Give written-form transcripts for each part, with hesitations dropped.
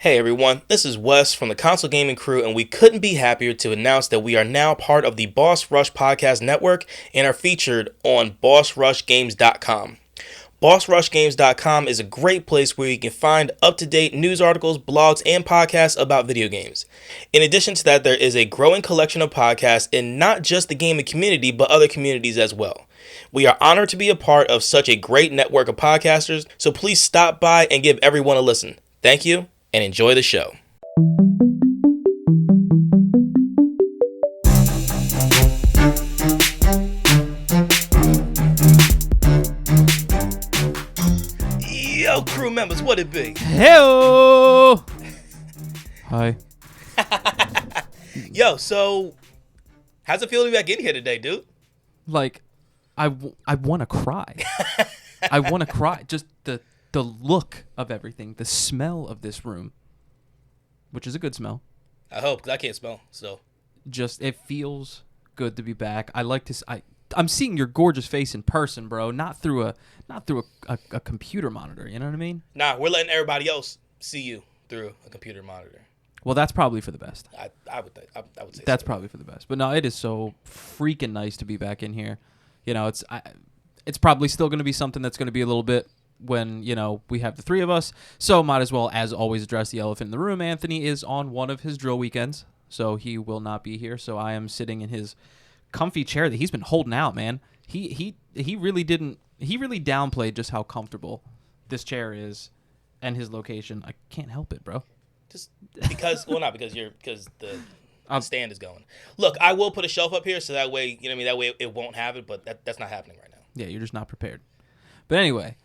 Hey everyone, this is Wes from the Console Gaming Crew, and we couldn't be happier to announce that we are now part of the Boss Rush Podcast Network and are featured on BossRushGames.com. BossRushGames.com is a great place where you can find up-to-date news articles, blogs, and podcasts about video games. In addition to that, there is a growing collection of podcasts in not just the gaming community, but other communities as well. We are honored to be a part of such a great network of podcasters, so please stop by and give everyone a listen. Thank you, and enjoy the show. Yo, crew members, what it be? Hello. Hi. Yo, so how's it feel to be back in here today, dude? Like, I want to cry. I want to cry. Just the look of everything, the smell of this room, which is a good smell. I hope, because I can't smell, so. Just, it feels good to be back. I like to, I'm seeing your gorgeous face in person, bro, not through a computer monitor, you know what I mean? Nah, we're letting everybody else see you through a computer monitor. Well, that's probably for the best. I would say that's so. probably for the best. But no, it is so freaking nice to be back in here. You know, it's probably still going to be something that's going to be a little bit when, you know, we have the three of us. So might as well, as always, address the elephant in the room. Anthony is on one of his drill weekends, so he will not be here. So I am sitting in his comfy chair that he's been holding out, man. He really downplayed just how comfortable this chair is and his location. I can't help it, bro. Just because, well, not because the stand is going. Look, I will put a shelf up here so that way, you know what I mean, that way it won't have it, but that's not happening right now. Yeah, you're just not prepared. But anyway,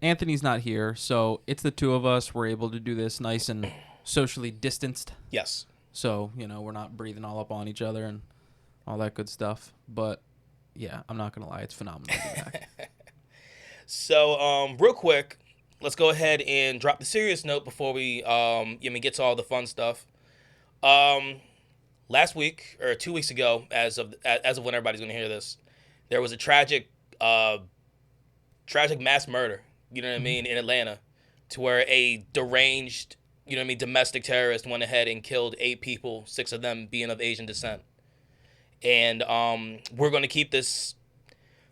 Anthony's not here, so it's the two of us. We're able to do this nice and socially distanced. Yes. So, you know, we're not breathing all up on each other and all that good stuff. But, yeah, I'm not going to lie. It's phenomenal to be back. So, real quick, let's go ahead and drop the serious note before we get to all the fun stuff. Last week, or 2 weeks ago, as of when everybody's going to hear this, there was a tragic mass murder, you know what I mean, in Atlanta, to where a deranged, you know what I mean, domestic terrorist went ahead and killed 8 people, 6 of them being of Asian descent. And we're going to keep this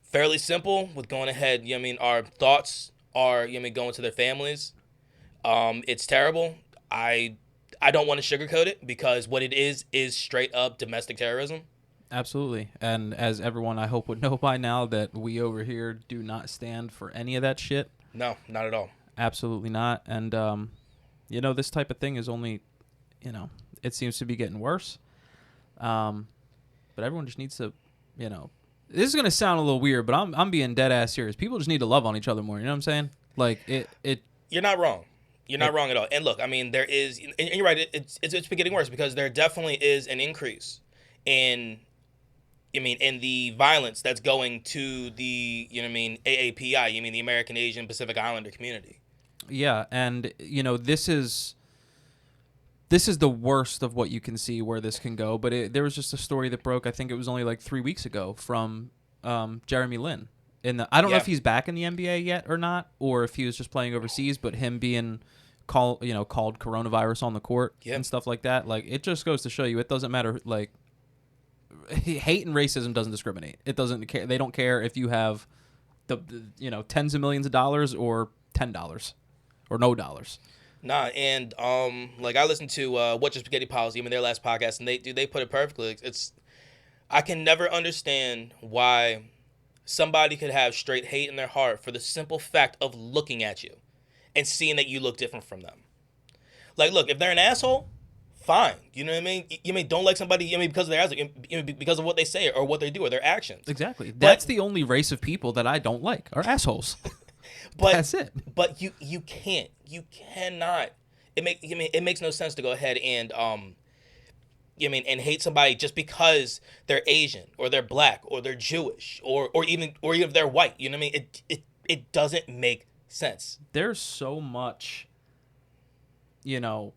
fairly simple with going ahead, you know what I mean, our thoughts are, you know what I mean, going to their families. It's terrible. I don't want to sugarcoat it because what it is straight up domestic terrorism. Absolutely. And as everyone I hope would know by now, that we over here do not stand for any of that shit. No, not at all. Absolutely not. And, you know, this type of thing is only, you know, it seems to be getting worse. But everyone just needs to, you know, this is going to sound a little weird, but I'm being dead ass serious. People just need to love on each other more. You know what I'm saying? Like, it. You're not wrong. You're not wrong at all. And look, I mean, there is, and you're right, it's been getting worse because there definitely is an increase in the violence that's going to the, you know what I mean, AAPI, you mean the American Asian Pacific Islander community. Yeah, and, you know, this is the worst of what you can see where this can go, but there was just a story that broke, I think it was only like 3 weeks ago, from Jeremy Lin. I don't know if he's back in the NBA yet or not, or if he was just playing overseas, but him being called coronavirus on the court and stuff like that, like, it just goes to show you it doesn't matter, like, hate and racism doesn't discriminate. It doesn't care. They don't care if you have the tens of millions of dollars or $10 or no dollars. Nah, and like I listened to What's Your Spaghetti Policy, I mean their last podcast, and they put it perfectly. I can never understand why somebody could have straight hate in their heart for the simple fact of looking at you and seeing that you look different from them. Like, look, if they're an asshole, fine. You know what I mean? You mean don't like somebody, because of their ass, because of what they say or what they do or their actions. Exactly. That's the only race of people that I don't like are assholes. But that's it. But you cannot. It makes no sense to go ahead and and hate somebody just because they're Asian or they're black or they're Jewish or even if they're white. You know what I mean? It doesn't make sense. There's so much, you know,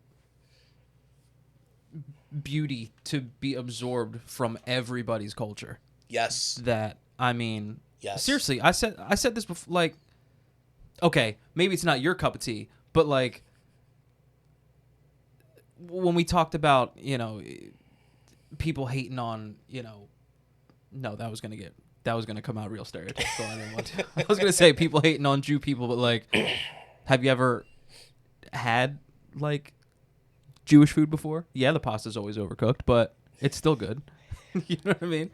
beauty to be absorbed from everybody's culture. Yes. That, I mean, yes. Seriously, I said this before, like, okay, maybe it's not your cup of tea, but like when we talked about, people hating on, no, that was going to come out real stereotypical. I didn't want to. I was going to say people hating on Jew people, but like, have you ever had like Jewish food before? Yeah, the pasta's always overcooked, but it's still good. You know what I mean?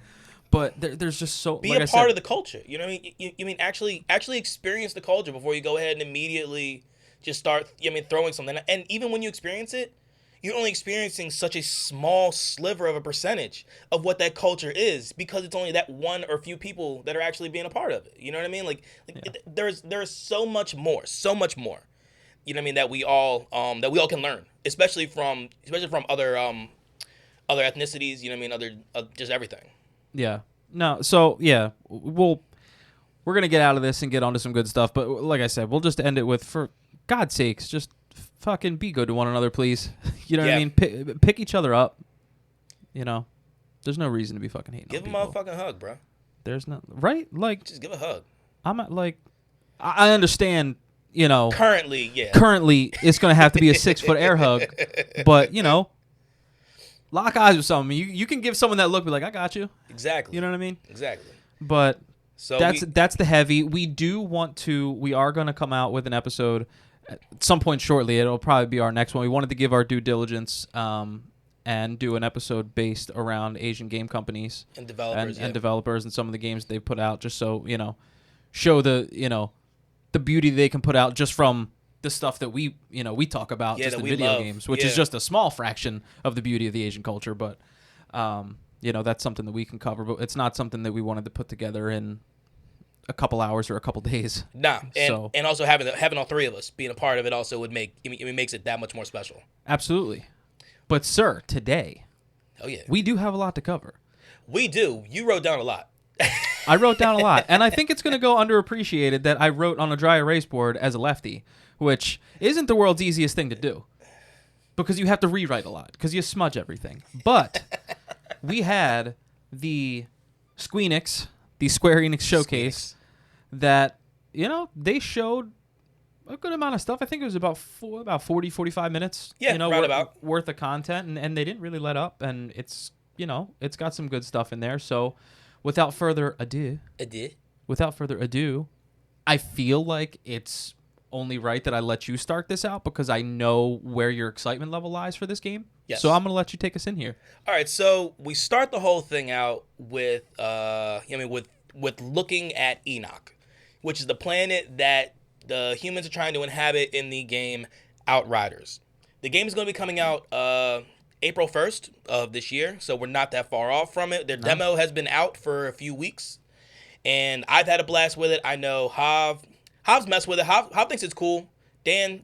But there's just so be a part of the culture. You know what I mean? You mean actually experience the culture before you go ahead and immediately just start. Throwing something. And even when you experience it, you're only experiencing such a small sliver of a percentage of what that culture is, because it's only that one or few people that are actually being a part of it. You know what I mean? There's so much more. You know what I mean, that we all can learn, especially from other ethnicities. You know what I mean? Just everything. Yeah. No. So yeah, we're gonna get out of this and get onto some good stuff. But like I said, we'll just end it with, for God's sakes, just fucking be good to one another, please. You know what I mean? Pick each other up. There's no reason to be fucking hating. Give a motherfucking hug, bro. There's no right. Like, just give a hug. I'm not like. I understand. Currently, it's gonna have to be a 6-foot air hug, but lock eyes with someone. You can give someone that look, be like, I got you. Exactly. You know what I mean? Exactly. But that's the heavy. We are going to come out with an episode at some point shortly. It'll probably be our next one. We wanted to give our due diligence and do an episode based around Asian game companies and developers and developers and some of the games they've put out, just so, show the beauty they can put out just from the stuff that we talk about, just in video games, which is just a small fraction of the beauty of the Asian culture. But, that's something that we can cover, but it's not something that we wanted to put together in a couple hours or a couple days. Nah, and also having all three of us being a part of it also would makes it that much more special. Absolutely. But sir, today, we do have a lot to cover. We do. You wrote down a lot. I wrote down a lot, and I think it's going to go underappreciated that I wrote on a dry erase board as a lefty, which isn't the world's easiest thing to do, because you have to rewrite a lot, because you smudge everything. But we had the Square Enix showcase that, they showed a good amount of stuff. I think it was about 40, 45 minutes worth of content, and they didn't really let up, and it's got some good stuff in there. So without further ado, I feel like it's only right that I let you start this out, because I know where your excitement level lies for this game. Yes. So I'm going to let you take us in here. All right, so we start the whole thing out with with looking at Enoch, which is the planet that the humans are trying to inhabit in the game Outriders. The game is going to be coming out April 1st of this year, so we're not that far off from it. Their demo has been out for a few weeks, and I've had a blast with it. I know Hav's messed with it. Hav thinks it's cool. Dan's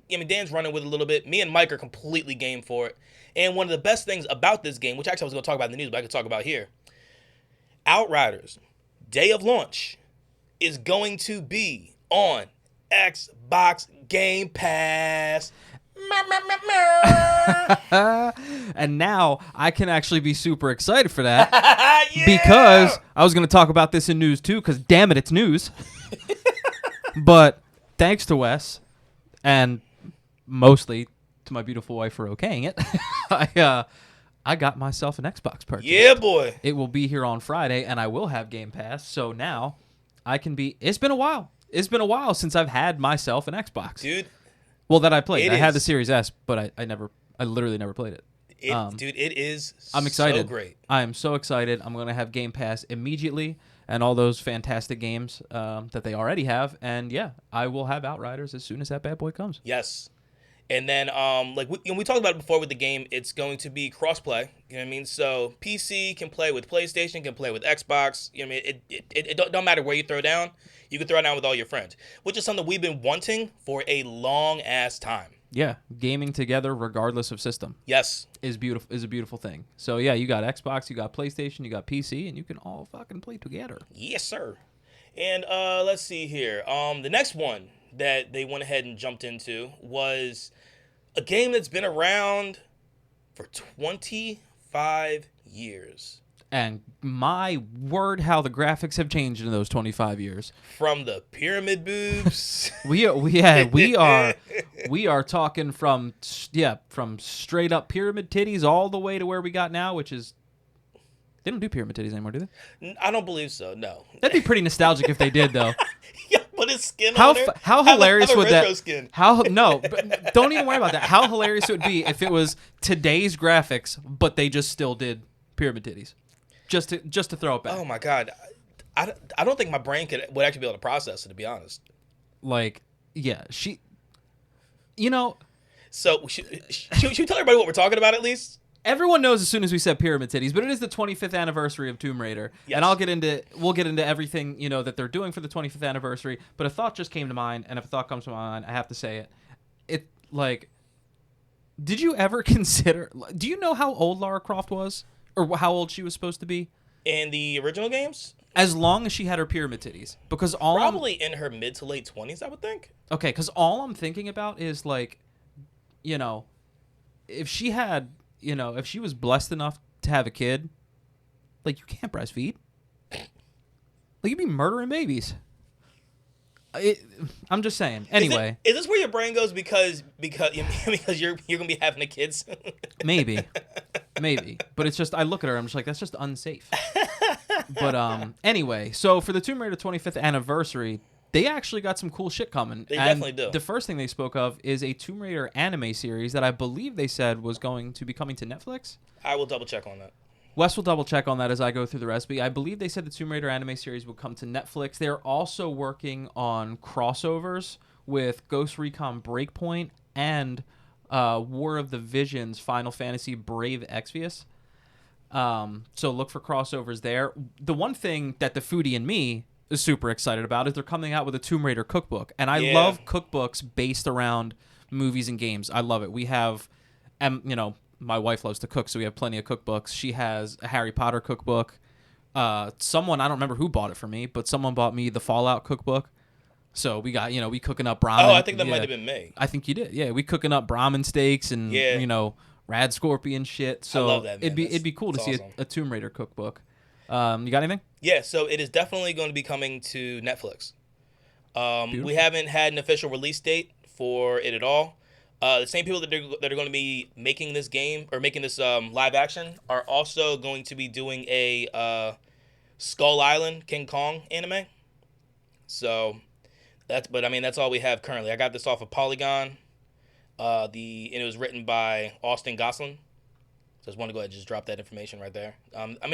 running with it a little bit. Me and Mike are completely game for it. And one of the best things about this game, which actually I was going to talk about in the news, but I could talk about here, Outriders, day of launch, is going to be on Xbox Game Pass. And now I can actually be super excited for that. Because I was going to talk about this in news too, because damn it, it's news. But thanks to Wes, and mostly to my beautiful wife for okaying it, I got myself an Xbox purchase. Yeah, boy. It will be here on Friday, and I will have Game Pass. So now I can be. It's been a while. It's been a while since I've had myself an Xbox, dude. Well, that I played. I had the Series S, but I literally never played it. Dude, it is. I'm excited. So great. I am so excited. I'm gonna have Game Pass immediately, and all those fantastic games that they already have. And yeah, I will have Outriders as soon as that bad boy comes. Yes. And then, we talked about it before with the game, it's going to be cross-play. You know what I mean? So PC can play with PlayStation, can play with Xbox. You know what I mean? It don't matter where you throw down. You can throw it down with all your friends, which is something we've been wanting for a long-ass time. Yeah, gaming together regardless of system. Yes. Is a beautiful thing. So yeah, you got Xbox, you got PlayStation, you got PC, and you can all fucking play together. Yes, sir. And let's see here. The next one that they went ahead and jumped into was a game that's been around for 25 years. And my word, how the graphics have changed in those 25 years. From the pyramid boobs. we are talking from straight up pyramid titties all the way to where we got now, which is they don't do pyramid titties anymore, do they? I don't believe so. No. That'd be pretty nostalgic if they did, though. Yeah, put his skin on there. How hilarious have a would that? skin. But don't even worry about that. How hilarious it would be if it was today's graphics, but they just still did pyramid titties, just to throw it back. Oh my god, I don't think my brain would actually be able to process it, to be honest. Like, yeah, you know. So should we tell everybody what we're talking about at least? Everyone knows as soon as we said pyramid titties, but it is the 25th anniversary of Tomb Raider, yes. And we'll get into everything that they're doing for the 25th anniversary. But a thought just came to mind, and if a thought comes to mind, I have to say it. It like, did you ever consider? Do you know how old Lara Croft was, or how old she was supposed to be in the original games? As long as she had her pyramid titties, because probably in her mid to late 20s, I would think. Okay, because all I'm thinking about is like, if she had. If she was blessed enough to have a kid, like, you can't breastfeed. Like, you'd be murdering babies. I'm just saying. Anyway. Is this where your brain goes because you're going to be having a kid soon? Maybe. But it's just, I look at her, I'm just like, that's just unsafe. But anyway, so for the Tomb Raider 25th anniversary, they actually got some cool shit coming. They definitely do. The first thing they spoke of is a Tomb Raider anime series that I believe they said was going to be coming to Netflix. I will double check on that. Wes will double check on that as I go through the recipe. I believe they said the Tomb Raider anime series will come to Netflix. They're also working on crossovers with Ghost Recon Breakpoint and War of the Visions Final Fantasy Brave Exvius. So look for crossovers there. The one thing that the foodie in me is super excited about is they're coming out with a Tomb Raider cookbook. And I love cookbooks based around movies and games. I love it. We have, my wife loves to cook, so we have plenty of cookbooks. She has a Harry Potter cookbook. Someone, I don't remember who bought it for me, but someone bought me the Fallout cookbook. So we got, we cooking up ramen. Oh, I think that might have been me. I think you did. Yeah, we cooking up ramen steaks and, Rad Scorpion shit. So I love that, man. It'd be cool to see a Tomb Raider cookbook. You got anything? Yeah, so it is definitely going to be coming to Netflix. We haven't had an official release date for it at all. The same people that are going to be making this game or making this live action are also going to be doing a Skull Island King Kong anime. So that's all we have currently. I got this off of Polygon. And it was written by Austin Goslin. So I just want to go ahead and just drop that information right there.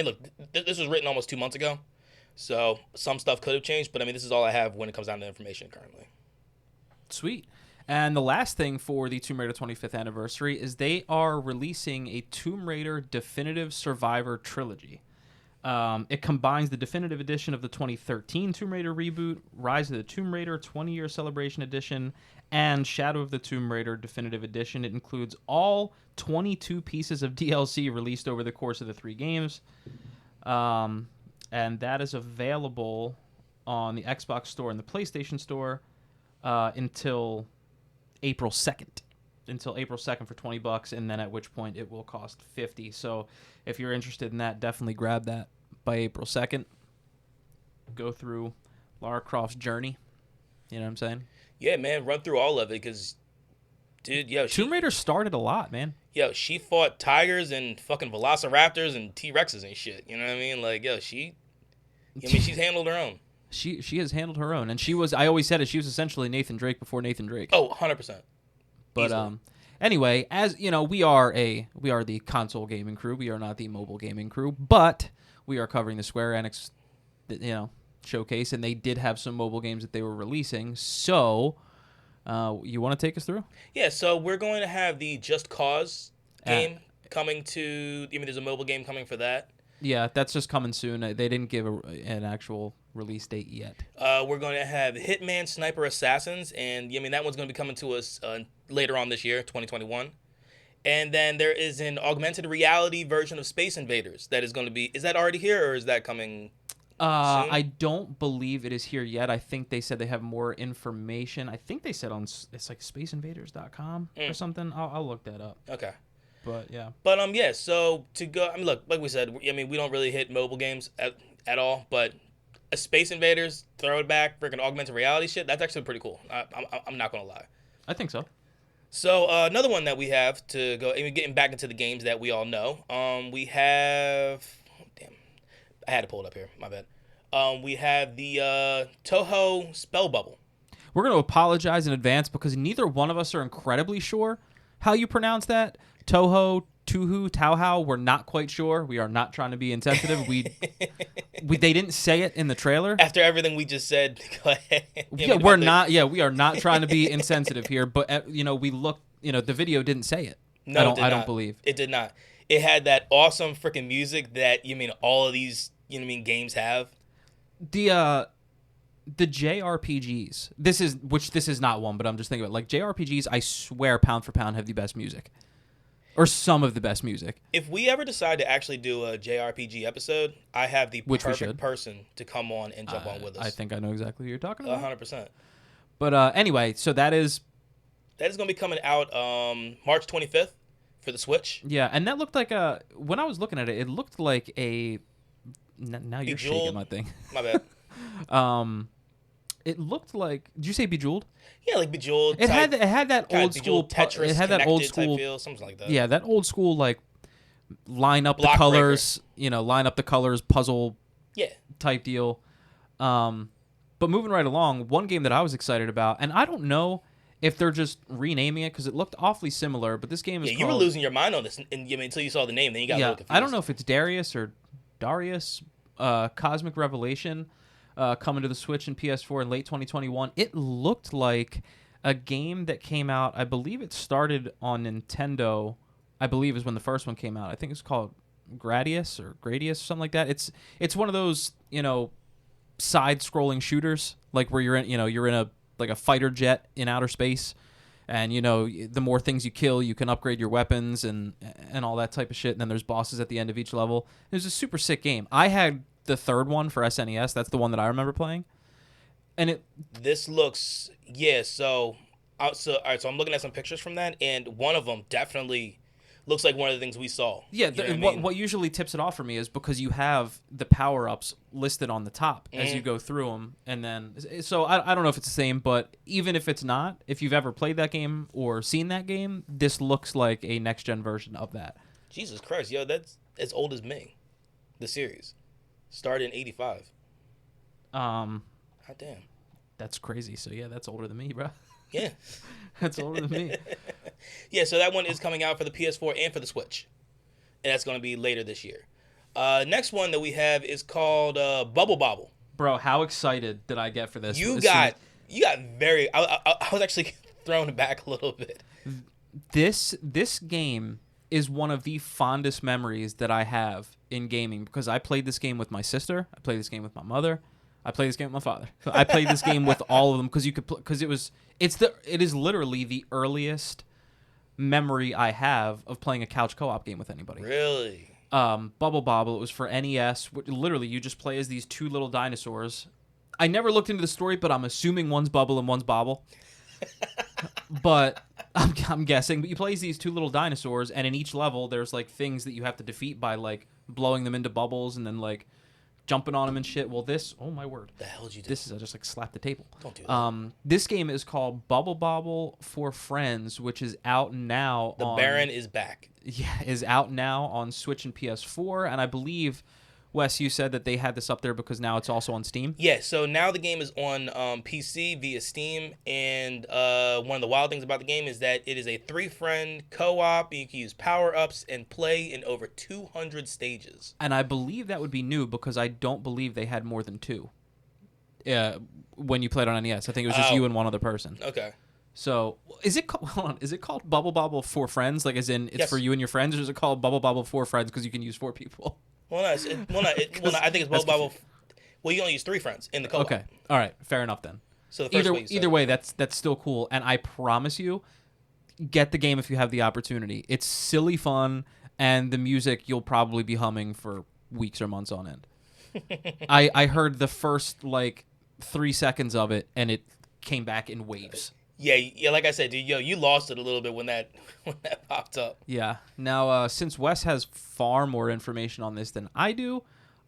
Look, this was written almost 2 months ago, so some stuff could have changed, but this is all I have when it comes down to information currently. Sweet. And the last thing for the Tomb Raider 25th anniversary is they are releasing a Tomb Raider Definitive Survivor trilogy. It combines the definitive edition of the 2013 Tomb Raider reboot, Rise of the Tomb Raider 20-year celebration edition, and Shadow of the Tomb Raider definitive edition. It includes all 22 pieces of DLC released over the course of the 3 games. And that is available on the Xbox Store and the PlayStation Store until April 2nd. Until April 2nd for $20, and then at which point it will cost $50. So if you're interested in that, definitely grab that by April 2nd. Go through Lara Croft's journey. You know what I'm saying? Yeah, man, run through all of it because, dude, Tomb Raider started a lot, man. Yo, she fought tigers and fucking velociraptors and T-Rexes and shit. You know what I mean? Like, yo, she's handled her own. She has handled her own, and I always said it, she was essentially Nathan Drake before Nathan Drake. Oh, 100%. But anyway, as you know, we are the console gaming crew. We are not the mobile gaming crew, but we are covering the Square Enix, showcase, and they did have some mobile games that they were releasing. So, you want to take us through? Yeah. So we're going to have the Just Cause game coming to. There's a mobile game coming for that. Yeah, that's just coming soon. They didn't give an actual release date yet. We're going to have Hitman Sniper Assassins, and that one's going to be coming to us later on this year, 2021. And then there is an augmented reality version of Space Invaders that is going to be. Is that already here, or is that coming soon? I don't believe it is here yet. I think they said they have more information. I think they said it's like spaceinvaders.com or something. I'll look that up. Okay. But yeah. But yeah. So to go, I mean, look, like we said, I mean, we don't really hit mobile games at all, but a Space Invaders throwback, freaking augmented reality shit, that's actually pretty cool. I'm not gonna lie. I think so. So another one that we have to go, and getting back into the games that we all know. We have, damn, I had to pull it up here. My bad. We have the Toho Spell Bubble. We're going to apologize in advance because neither one of us are incredibly sure how you pronounce that. Toho, Tuhu, Tauhao, we're not quite sure. We are not trying to be insensitive. They didn't say it in the trailer. After everything we just said, go ahead. Yeah, we're not. Yeah, we are not trying to be insensitive here. But we looked. The video didn't say it. No, I don't believe it did not. It had that awesome freaking music that all of these games have. The JRPGs. This is not one, but I'm just thinking about like JRPGs. I swear, pound for pound, have the best music, or some of the best music. If we ever decide to actually do a JRPG episode, I have the perfect person to come on and jump on with us. I think I know exactly who you're talking about. 100%. But anyway, so that is going to be coming out March 25th for the Switch. Yeah, and that looked like when I was looking at it, it looked like a. Now you're shaking my thing. My bad. It looked like. Did you say Bejeweled? Yeah, like Bejeweled. It had that old school Tetris. It had that old school feel, something like that. Yeah, that old school like line up Block the colors. Breaker. Line up the colors puzzle. Yeah. Type deal. But moving right along, one game that I was excited about, and I don't know if they're just renaming it because it looked awfully similar, but this game is. Yeah, you were losing your mind on this, until you saw the name, then you got a little confused. I don't know if it's Darius, Cosmic Revelation. Coming to the Switch and PS4 in late 2021. It looked like a game that came out, I believe it started on Nintendo, I believe is when the first one came out. I think it's called Gradius or something like that. It's one of those, side-scrolling shooters, like where you're in a fighter jet in outer space, and the more things you kill, you can upgrade your weapons and all that type of shit, and then there's bosses at the end of each level. It was a super sick game. I had the third one for SNES. That's the one that I remember playing. And this looks so all right, so I'm looking at some pictures from that, and one of them definitely looks like one of the things we saw. Yeah, what usually tips it off for me is because you have the power-ups listed on the top as you go through them, and then so I don't know if it's the same, but even if it's not, if you've ever played that game or seen that game, this looks like a next-gen version of that. Jesus Christ, yo, that's as old as me. The series started in '85. God damn. That's crazy. So yeah, that's older than me, bro. Yeah. That's older than me. Yeah, so that one is coming out for the PS4 and for the Switch. And that's going to be later this year. Next one that we have is called Bubble Bobble. Bro, how excited did I get for this? You got very... I was actually thrown back a little bit. This game is one of the fondest memories that I have in gaming because I played this game with my sister. I played this game with my mother. I played this game with my father. I played this game with all of them because it is literally the earliest memory I have of playing a couch co-op game with anybody. Really? Bubble Bobble. It was for NES. Literally, you just play as these two little dinosaurs. I never looked into the story, but I'm assuming one's Bubble and one's Bobble. But I'm guessing. But you play as these two little dinosaurs, and in each level, there's like things that you have to defeat by like blowing them into bubbles and then like jumping on them and shit. Well, oh my word. The hell did you do? This is, I just like slapped the table. Don't do that. This game is called Bubble Bobble for Friends, which is out now. The Baron is back. Yeah, is out now on Switch and PS4, and I believe, Wes, you said that they had this up there because now it's also on Steam? Yeah, so now the game is on PC via Steam, and one of the wild things about the game is that it is a 3-friend co-op. You can use power-ups and play in over 200 stages. And I believe that would be new because I don't believe they had more than 2 when you played on NES. I think it was just you and one other person. Okay. So, is it called Bubble Bobble for Friends? Like, as in, it's for you and your friends, or is it called Bubble Bobble for Friends because you can use 4 people? Well, I think it's Bubble Bobble. Well, you only use 3 friends in the co-op. Okay, all right, fair enough then. So the either way, that's still cool, and I promise you, get the game if you have the opportunity. It's silly fun, and the music you'll probably be humming for weeks or months on end. I heard the first like 3 seconds of it, and it came back in waves. Yeah, like I said, dude, you lost it a little bit when that when that popped up. Yeah. Now, since Wes has far more information on this than I do,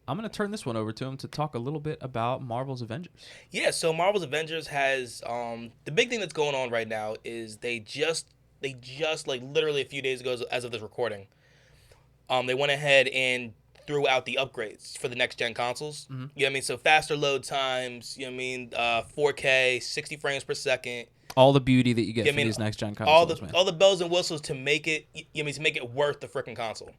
I'm going to turn this one over to him to talk a little bit about Marvel's Avengers. Yeah, so Marvel's Avengers has the big thing that's going on right now is they just like literally a few days ago as of this recording, they went ahead and threw out the upgrades for the next gen consoles. Mm-hmm. You know what I mean? So faster load times, you know what I mean? 4K, 60 frames per second. All the beauty that you get You know from what I mean? these next gen All consoles, the man. all the bells and whistles to make it you know what I mean, to make it worth the freaking console.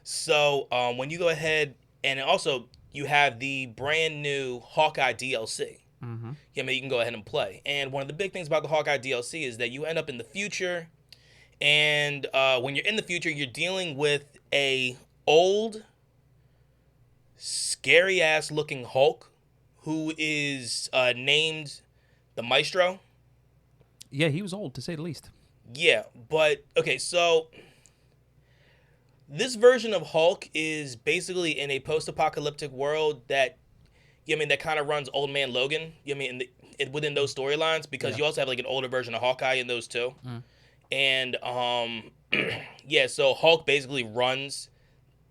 So when you go ahead and also you have the brand new Hawkeye DLC. Mm-hmm. Yeah, I mean, you can go ahead and play. And one of the big things about the Hawkeye DLC is that you end up in the future, and when you're in the future, you're dealing with a old, scary ass looking Hulk who is named the Maestro. Yeah, he was old, to say the least. Yeah, but okay, so this version of Hulk is basically in a post-apocalyptic world that you know what I mean that kind of runs Old Man Logan. You know what I mean within those storylines because Yeah. you also have like an older version of Hawkeye in those too. Mm. And yeah, so Hulk basically runs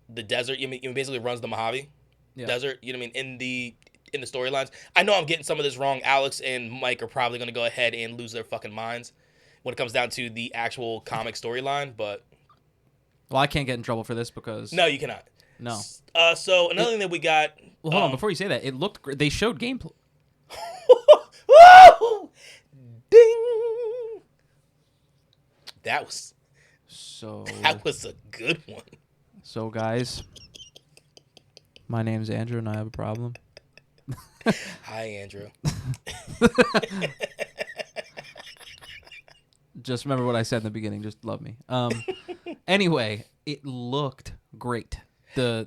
the desert. You mean basically runs the Mojave Desert. You know what I mean in the storylines. I know I'm getting some of this wrong. Alex and Mike are probably going to go ahead and lose their fucking minds when it comes down to the actual comic storyline, but Well, I can't get in trouble for this because... no, you cannot. No. So another thing that we got. Well, hold on. Before you say that, it looked great. They showed gameplay. Ding. That was So, a good one. so guys, my name's Andrew, and I have a problem. Hi, Andrew. Just remember what I said in the beginning. Just love me. Anyway, it looked great. Yeah,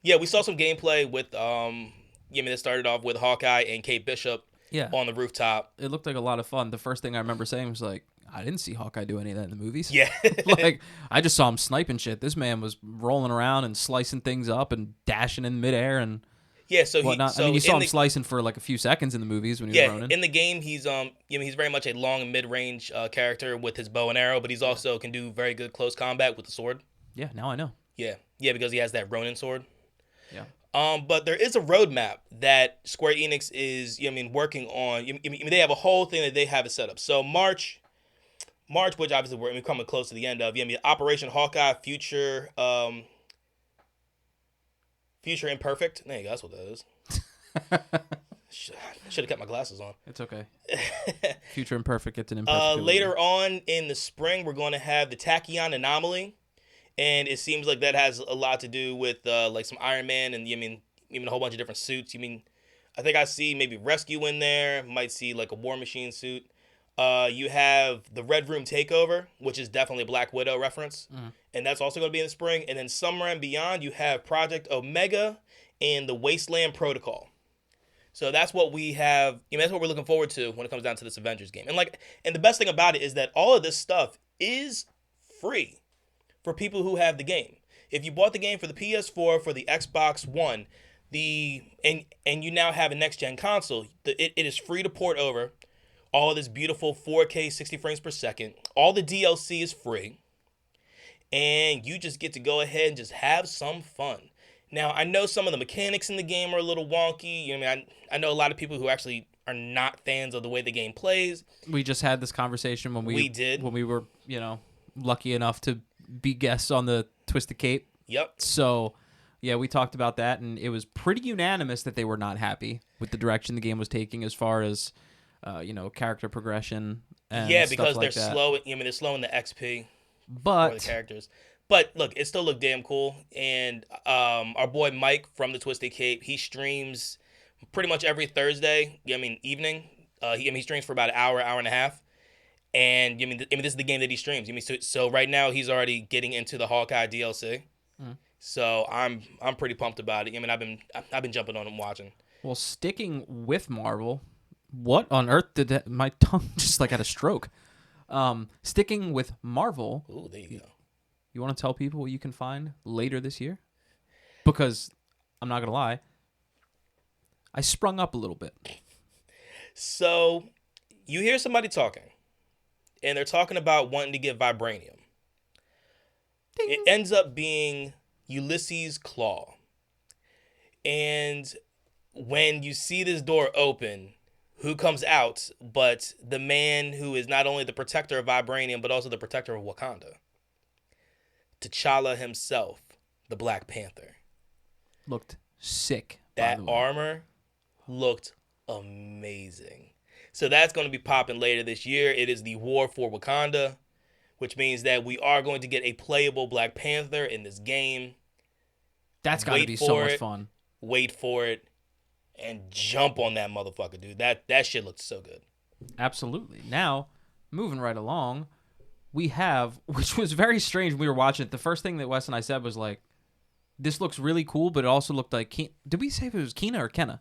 we saw some gameplay with you mean it started off with Hawkeye and Kate Bishop on the rooftop. It looked like a lot of fun. The first thing I remember saying was like, I didn't see Hawkeye do any of that in the movies. Yeah. Like, I just saw him sniping shit. This man was rolling around and slicing things up and dashing in midair and yeah, so whatnot. So I mean, you saw him slicing for like a few seconds in the movies when he was running. In the game he's you know, he's very much a long and mid-range character with his bow and arrow, but he's also can do very good close combat with the sword. Yeah, now I know. Yeah, because he has that Ronin sword. Yeah. But there is a roadmap that Square Enix is, you know, I mean, working on. You know, they have a whole thing that they have it set up. So March, which obviously we're coming close to the end of. You know, I mean, Operation Hawkeye, Future Imperfect. There you go. That's what that is. Should have kept my glasses on. It's okay. Future Imperfect gets an imperfect. Later on in the spring, we're going to have the Tachyon Anomaly. And it seems like that has a lot to do with like some Iron Man and you mean even a whole bunch of different suits. You mean, I think I see maybe Rescue in there. Might see like a War Machine suit. You have the Red Room Takeover, which is definitely a Black Widow reference, and that's also going to be in the spring. And then Summer and Beyond, you have Project Omega and the Wasteland Protocol. So that's what we have. You know, that's what we're looking forward to when it comes down to this Avengers game. And the best thing about it is that all of this stuff is free for people who have the game. If you bought the game for the PS4, for the Xbox One, and you now have a next gen console, it is free to port over. All of this beautiful 4K 60 frames per second. All the DLC is free. And you just get to go ahead and just have some fun. Now, I know some of the mechanics in the game are a little wonky. You know, I mean, I know a lot of people who actually are not fans of the way the game plays. We just had this conversation when we did when we were, you know, lucky enough to be guests on the Twisted Cape. Yep. So, yeah, we talked about that, and it was pretty unanimous that they were not happy with the direction the game was taking as far as, you know, character progression and because stuff like they're that. slow. I mean, they're slowing the XP but for the characters. But look, it still looked damn cool. And our boy Mike from the Twisted Cape, he streams pretty much every Thursday. I mean, evening. He streams for about an hour and a half. And I mean, this is the game that he streams. I mean, so right now he's already getting into the Hawkeye DLC. So I'm pretty pumped about it. I mean, I've been jumping on and watching. Well, sticking with Marvel, what on earth did that? My tongue just like had a stroke. Sticking with Marvel. Ooh, there you go. You want to tell people what you can find later this year? Because I'm not gonna lie, I sprung up a little bit. So, You hear somebody talking, and they're talking about wanting to get vibranium. Ding. It ends up being Ulysses Claw. And when you see this door open, who comes out but the man who is not only the protector of vibranium, but also the protector of Wakanda? T'Challa himself, the Black Panther. Looked sick. That armor looked amazing. So that's going to be popping later this year. It is the War for Wakanda, which means that we are going to get a playable Black Panther in this game. That's got to be so much fun. Wait for it and jump on that motherfucker, dude. That shit looks so good. Absolutely. Now, moving right along, we have, which was very strange when we were watching it. The first thing that Wes and I said was like, this looks really cool, but it also looked like... Did we say if it was Kena or Kenna?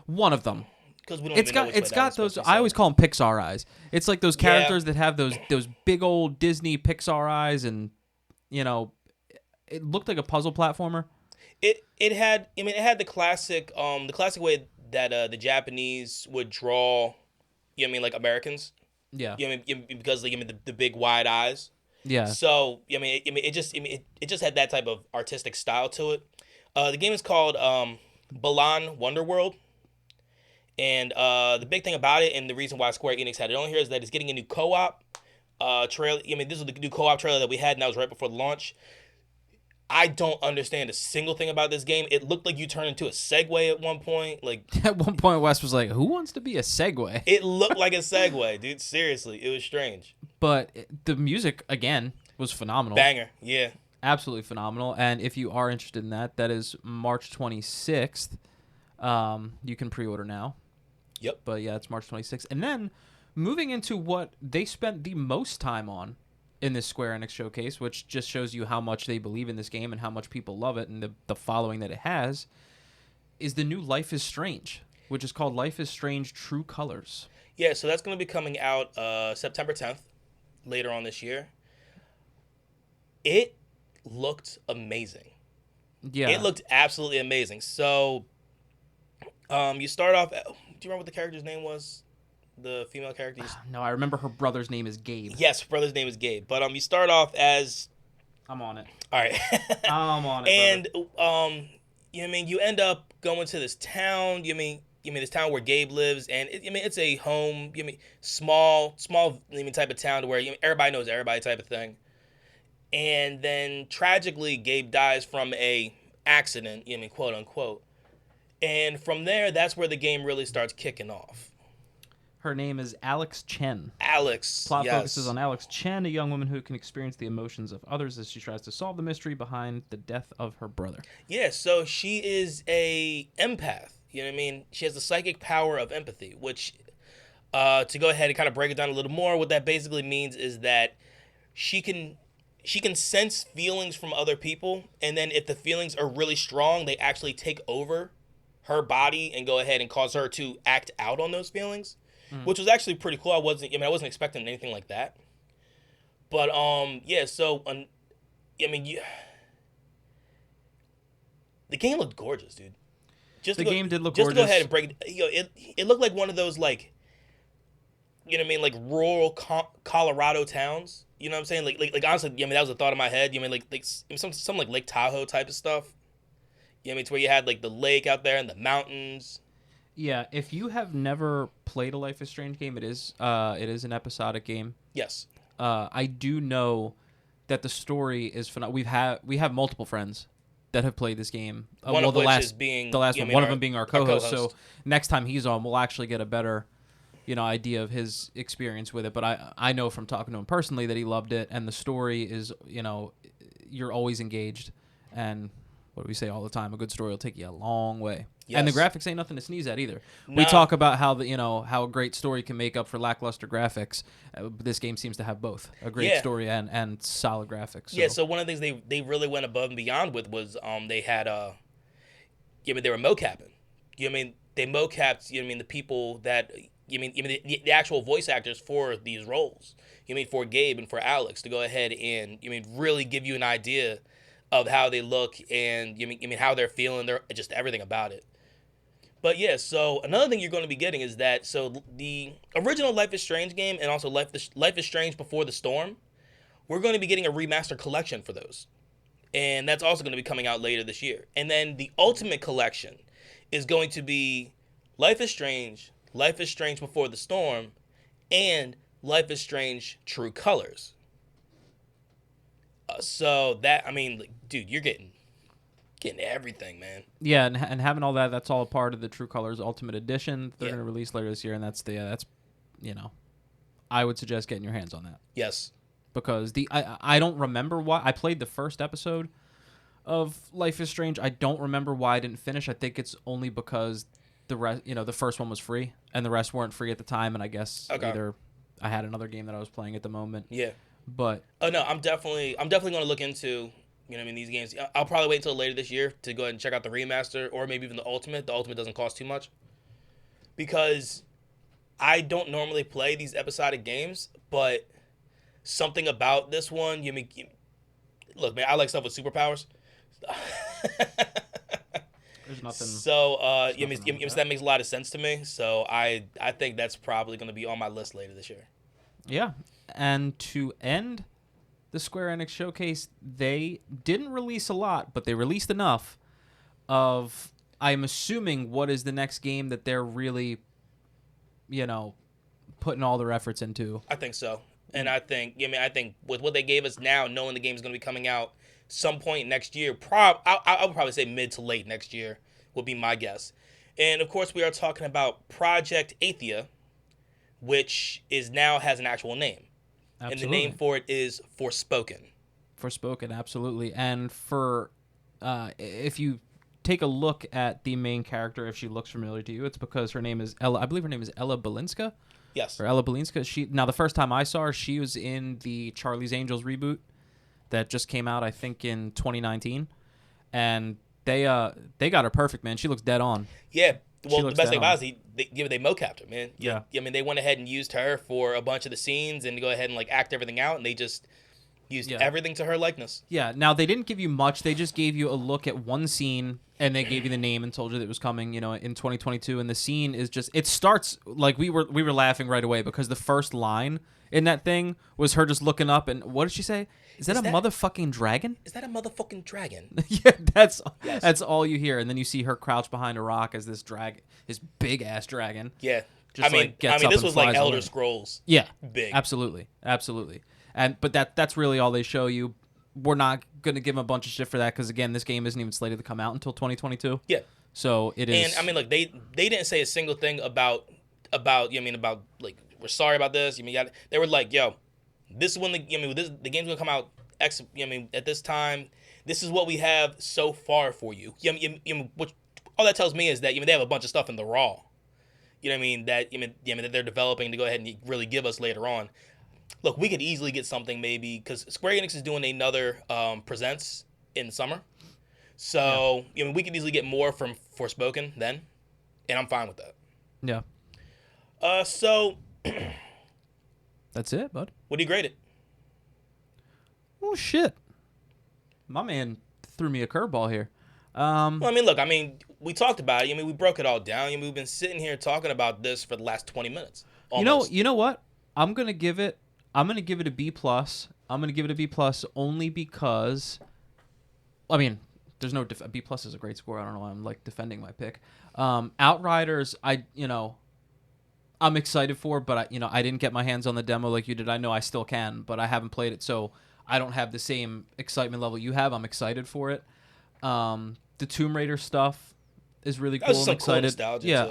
One of them. Because we don't even know which it's got those... I always call them Pixar eyes. It's like those characters that have those big old Disney Pixar eyes, and, you know, it looked like a puzzle platformer. It had the classic way that the Japanese would draw, you know what I mean, like Americans. Yeah. You know what I mean, because they give me the big wide eyes. Yeah. So it just had that type of artistic style to it. The game is called Balan Wonderworld, and the big thing about it, and the reason why Square Enix had it on here, is that it's getting a new co-op trailer. I mean, this is the new co-op trailer that we had, and that was right before the launch. I don't understand a single thing about this game. It looked like you turned into a Segway at one point. Like at one point, Wes was like, "Who wants to be a Segway?" It looked like a Segway, dude. Seriously, it was strange. But the music again was phenomenal. Banger, yeah, absolutely phenomenal. And if you are interested in that, that is March 26th. You can pre-order now. Yep. But yeah, it's March 26th. And then moving into what they spent the most time on in this Square Enix showcase, which just shows you how much they believe in this game and how much people love it and the following that it has, is the new Life is Strange, which is called Life is Strange True Colors. Yeah, so that's going to be coming out September 10th, later on this year. It looked amazing. Yeah. It looked absolutely amazing. So, you start off... Do you remember what the character's name was? The female character? No, I remember her brother's name is Gabe. Yes, her brother's name is Gabe. But you start off as... I'm on it. All right. I'm on it, and, brother. you know what I mean? You end up going to this town. You mean this town where Gabe lives, and it's a home. You mean small type of town to where everybody knows everybody type of thing. And then tragically, Gabe dies from a accident. Quote unquote. And from there, that's where the game really starts kicking off. Her name is Alex Chen. Alex. Plot yes. focuses on Alex Chen, a young woman who can experience the emotions of others as she tries to solve the mystery behind the death of her brother. Yeah, so she is a empath. You know what I mean? She has the psychic power of empathy, which, to go ahead and kind of break it down a little more, what that basically means is that she can sense feelings from other people, and then if the feelings are really strong, they actually take over her body and go ahead and cause her to act out on those feelings. Which was actually pretty cool. I wasn't expecting anything like that. But yeah. So the game looked gorgeous, dude. Game did look gorgeous. Just to go ahead and break it. It looked like one of those like, you know what I mean, like rural Colorado towns. You know what I'm saying? Like honestly, that was a thought in my head. You know what I mean, like some like Lake Tahoe type of stuff. You know what I mean? It's where you had like the lake out there and the mountains. Yeah, if you have never played a Life is Strange game, it is an episodic game. Yes. I do know that the story is phenomenal. We have multiple friends that have played this game. One of them being our co-host. So next time he's on, we'll actually get a better, idea of his experience with it. But I know from talking to him personally that he loved it, and the story is, you're always engaged. And what do we say all the time? A good story will take you a long way. Yes. And the graphics ain't nothing to sneeze at either. No. We talk about how how a great story can make up for lackluster graphics. This game seems to have both a great story and solid graphics. So. Yeah. So one of the things they really went above and beyond with was they had they were mocapping. They mocapped the people that the actual voice actors for these roles. For Gabe and for Alex to go ahead and really give you an idea of how they look and how they're feeling, just everything about it. But yeah, so another thing you're going to be getting is that the original Life is Strange game and also Life is Strange Before the Storm, we're going to be getting a remaster collection for those. And that's also going to be coming out later this year. And then the Ultimate Collection is going to be Life is Strange Before the Storm, and Life is Strange True Colors. So that, I mean, like, dude, you're getting everything, man. Yeah, and having all that, that's all a part of the True Colors Ultimate Edition. They're Yeah. going to release later this year, and that's I would suggest getting your hands on that. Yes. Because I don't remember why. I played the first episode of Life is Strange. I don't remember why I didn't finish. I think it's only because the first one was free, and the rest weren't free at the time, and I guess either I had another game that I was playing at the moment. Yeah. But oh no, I'm definitely going to look into, these games. I'll probably wait until later this year to go ahead and check out the remaster, or maybe even the Ultimate. The Ultimate doesn't cost too much, because I don't normally play these episodic games, but something about this one, look, man, I like stuff with superpowers. there's nothing. So, that makes a lot of sense to me. So I think that's probably going to be on my list later this year. Yeah, and to end the Square Enix showcase, they didn't release a lot, but they released enough of, I'm assuming, what is the next game that they're really, putting all their efforts into. I think so. And I think with what they gave us now, knowing the game's going to be coming out some point next year, I would probably say mid to late next year would be my guess. And of course, we are talking about Project Athia, which now has an actual name. Absolutely. And the name for it is Forspoken. Forspoken, absolutely. And if you take a look at the main character, if she looks familiar to you, it's because her name is Ella. I believe her name is Ella Balinska. Yes. Or Ella Balinska. Now, the first time I saw her, she was in the Charlie's Angels reboot that just came out, I think, in 2019. And they got her perfect, man. She looks dead on. Yeah. Well, the best thing about it is they mocapped her, man. Yeah. I mean, they went ahead and used her for a bunch of the scenes and go ahead and act everything out, and they just used everything to her likeness. Yeah. Now, they didn't give you much. They just gave you a look at one scene, and they gave you the name and told you that it was coming, in 2022. And the scene is just, it starts like we were laughing right away because the first line in that thing was her just looking up, and what did she say? Is that a motherfucking dragon? Is that a motherfucking dragon? Yeah, that's all you hear, and then you see her crouch behind a rock as this big ass dragon. Yeah, just this was like Elder Scrolls. Yeah, big. Absolutely. But that's really all they show you. We're not gonna give them a bunch of shit for that because again, this game isn't even slated to come out until 2022. Yeah, so it is. And they didn't say a single thing about we're sorry about this. They were like, yo, this is when the game's gonna come out. At this time, this is what we have so far for you. Which all that tells me is that they have a bunch of stuff in the raw. That they're developing to go ahead and really give us later on. Look, we could easily get something maybe because Square Enix is doing another Presents in the summer, so we could easily get more from Forspoken then, and I'm fine with that. Yeah. So that's it, bud. What do you grade it? Oh shit! My man threw me a curveball here. Well, look, we talked about it. We broke it all down. We've been sitting here talking about this for the last 20 minutes. Almost. You know what? I'm gonna give it a B+. I'm gonna give it a B+ only because, there's no B+ is a great score. I don't know why I'm defending my pick. Outriders, I'm excited for, but I didn't get my hands on the demo like you did. I know I still can, but I haven't played it, so I don't have the same excitement level you have. I'm excited for it. The Tomb Raider stuff is really cool. I'm excited. Cool yeah,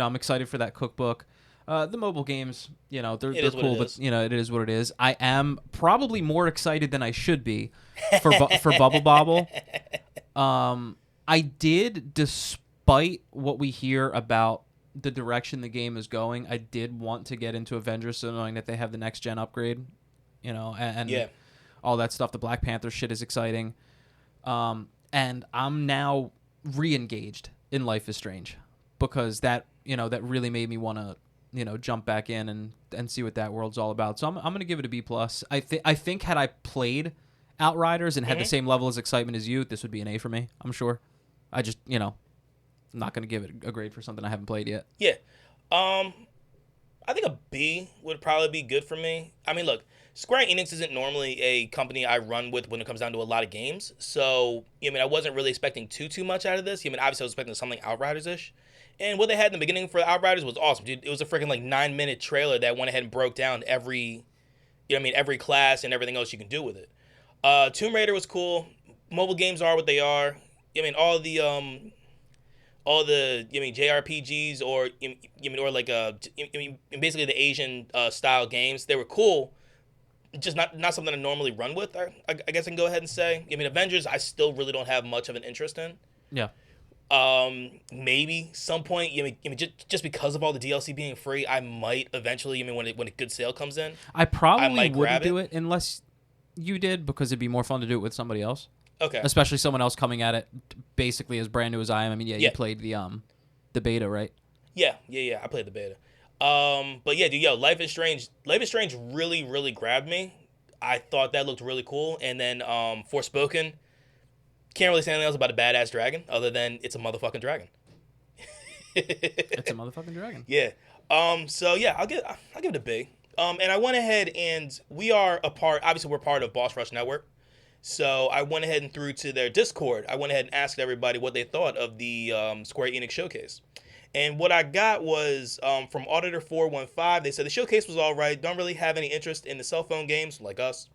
I'm excited for that cookbook. The mobile games, they're cool, but it is what it is. I am probably more excited than I should be for Bubble Bobble. I did, despite what we hear about the direction the game is going, I did want to get into Avengers, so knowing that they have the next gen upgrade, and all that stuff. The Black Panther shit is exciting. And I'm now re-engaged in Life is Strange because that really made me want to, jump back in and see what that world's all about. So I'm going to give it a B+. I think had I played Outriders and had the same level of excitement as you, this would be an A for me, I'm sure. I just, I'm not going to give it a grade for something I haven't played yet. Yeah. I think a B would probably be good for me. I mean, look, Square Enix isn't normally a company I run with when it comes down to a lot of games. So, I wasn't really expecting too much out of this. Obviously I was expecting something Outriders-ish. And what they had in the beginning for Outriders was awesome, dude. It was a freaking 9-minute trailer that went ahead and broke down every class and everything else you can do with it. Tomb Raider was cool. Mobile games are what they are. All the JRPGs or basically the Asian style games, they were cool. Just not something I normally run with. I guess I can go ahead and say. Avengers, I still really don't have much of an interest in. Yeah. Maybe some point. Just because of all the DLC being free, I might eventually. When a good sale comes in, I probably wouldn't do it unless you did, because it'd be more fun to do it with somebody else. Okay. Especially someone else coming at it basically as brand new as I am. You played the beta, right? Yeah. I played the beta. But yeah, dude, Life is Strange really, really grabbed me. I thought that looked really cool. And then Forspoken, can't really say anything else about a badass dragon other than it's a motherfucking dragon. It's a motherfucking dragon. Yeah. So yeah, I'll give it a B. And I went ahead and obviously we're part of Boss Rush Network. So I went ahead and through to their Discord. I went ahead and asked everybody what they thought of the Square Enix showcase. And what I got was from Auditor 415. They said the showcase was all right. Don't really have any interest in the cell phone games like us.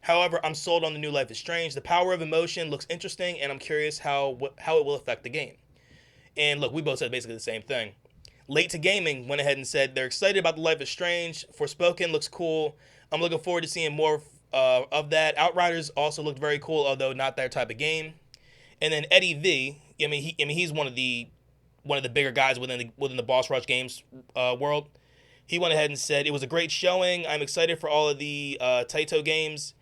However, I'm sold on the new Life is Strange. The power of emotion looks interesting, and I'm curious how it will affect the game. And look, we both said basically the same thing. Late to Gaming went ahead and said they're excited about the Life is Strange. Forspoken looks cool. I'm looking forward to seeing more of that. Outriders also looked very cool, although not their type of game. And then Eddie V, he's one of the bigger guys within the Boss Rush Games world. He went ahead and said it was a great showing. I'm excited for all of the Taito games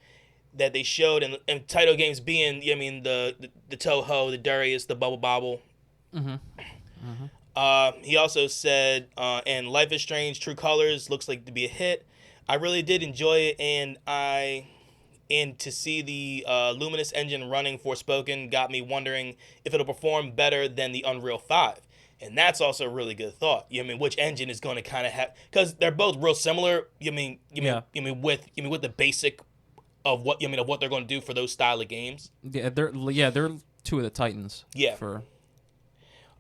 that they showed, and Taito games being the Toho, the Darius, the Bubble Bobble. Mm-hmm. Mm-hmm. He also said, and Life is Strange True Colors looks like to be a hit. I really did enjoy it, and to see the Luminous engine running Forspoken got me wondering if it'll perform better than the Unreal 5. And that's also a really good thought. Which engine is going to kind of have, because they're both real similar. With the basic of what of what they're going to do for those style of games. Yeah, they're two of the titans. Yeah. For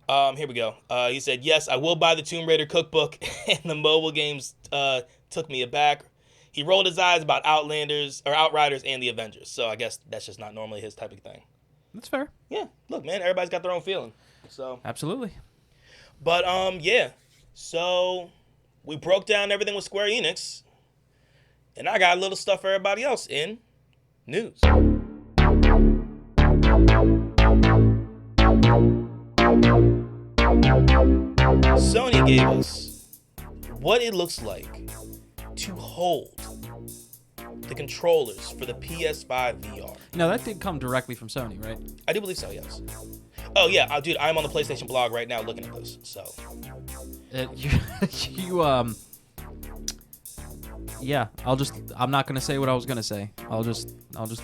here we go. He said, yes, I will buy the Tomb Raider cookbook, and the mobile games took me aback. He rolled his eyes about Outriders and the Avengers. So I guess that's just not normally his type of thing. That's fair. Yeah. Look, man, everybody's got their own feeling. So absolutely. But yeah. So we broke down everything with Square Enix, and I got a little stuff for everybody else in news. Sony gave us what it looks like to hold the controllers for the PS5 VR. No, that did come directly from Sony, right? I do believe so, yes. Oh, yeah, dude, I'm on the PlayStation blog right now looking at this, so. Yeah, I'm not going to say what I was going to say. I'll just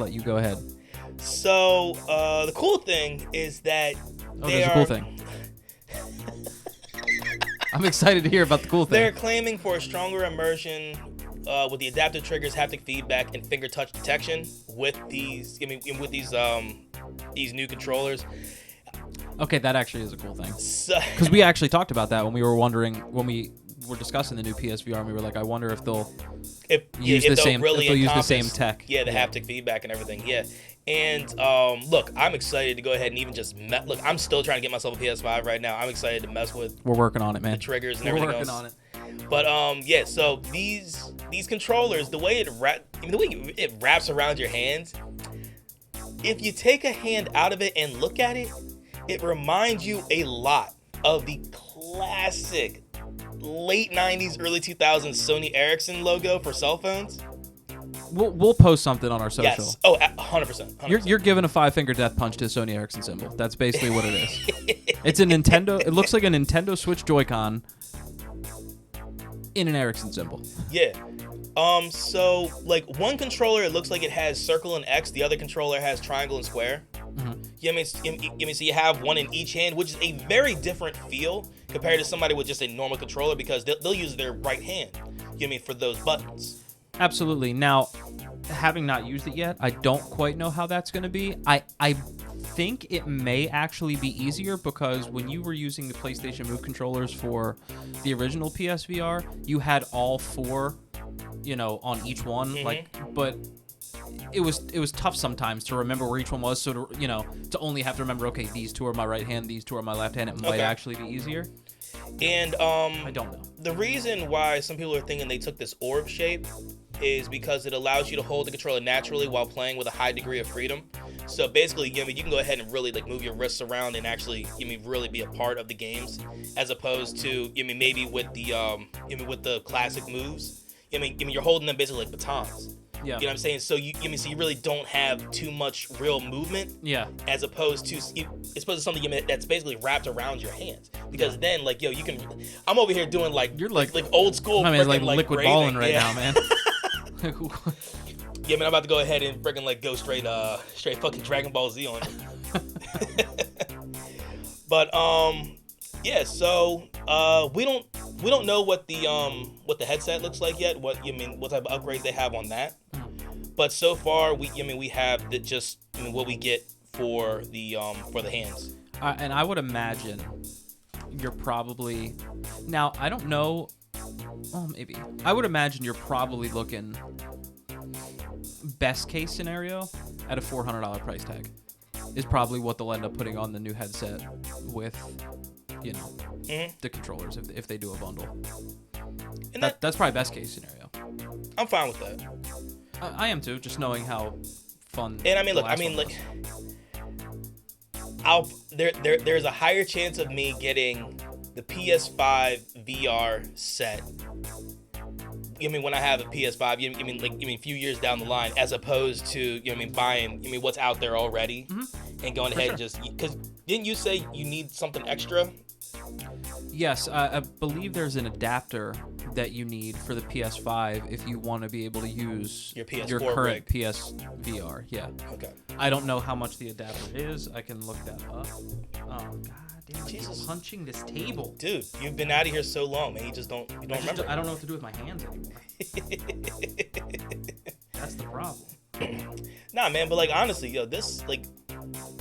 let you go ahead. So, the cool thing is that there's a cool thing. I'm excited to hear about the cool thing. They're claiming for a stronger immersion with the adaptive triggers, haptic feedback, and finger touch detection with these new controllers. Okay, that actually is a cool thing. Because we actually talked about that when we were discussing the new PSVR, and we were like, I wonder if they'll use the same tech. Yeah, the haptic feedback and everything. Yeah. And look, I'm excited to go ahead and even just look. I'm still trying to get myself a PS5 right now. I'm excited to mess with. We're working on it, man. The triggers and everything else. We're working on it. But yeah. So these controllers, the way it wraps around your hands, if you take a hand out of it and look at it, it reminds you a lot of the classic late 90s, early 2000s Sony Ericsson logo for cell phones. We'll post something on our social. Yes. Oh, 100%. You're giving a 5-finger death punch to a Sony Ericsson symbol. That's basically what it is. It's a Nintendo. It looks like a Nintendo Switch Joy-Con in an Ericsson symbol. Yeah. So like one controller, it looks like it has circle and X. The other controller has triangle and square. Mm-hmm. So you have one in each hand, which is a very different feel compared to somebody with just a normal controller, because they'll use their right hand, for those buttons. Absolutely. Now, having not used it yet, I don't quite know how that's going to be. I think it may actually be easier, because when you were using the PlayStation Move controllers for the original PSVR, you had all four, on each one. But it was tough sometimes to remember where each one was. So to only have to remember, okay, these two are my right hand, these two are my left hand, it might actually be easier. And I don't know. The reason why some people are thinking they took this orb shape is because it allows you to hold the controller naturally while playing with a high degree of freedom. So basically, you can go ahead and really move your wrists around and actually, really be a part of the games, as opposed to, maybe with the classic moves. You're holding them basically like batons. Yeah. You know what I'm saying? So you really don't have too much real movement. Yeah. As opposed to something that's basically wrapped around your hands. Because then, you can. I'm over here doing you're like old school. I mean, it's like liquid grading. balling right now, man. Yeah, man, I'm about to go ahead and freaking go straight fucking Dragon Ball Z on it. But yeah. So we don't know what the headset looks like yet. What type of upgrades they have on that. But so far, we have what we get for the hands. And I would imagine you're probably, now I don't know. Well, maybe I would imagine you're probably looking, best case scenario, at a $400 price tag is probably what they'll end up putting on the new headset with, the controllers if they do a bundle. And that's probably best case scenario. I'm fine with that. I am too, just knowing how fun. And there's a higher chance of me getting the PS5 VR set. When I have a PS5, a few years down the line, as opposed to buying what's out there already, and going ahead and just, because didn't you say you need something extra? Yes, I believe there's an adapter that you need for the PS5 if you want to be able to use your current PSVR. Yeah. Okay. I don't know how much the adapter is. I can look that up. Oh God damn! Jesus, punching this table, dude. You've been out of here so long, man. You don't remember. I don't know what to do with my hands anymore. That's the problem. Nah, man. But honestly, this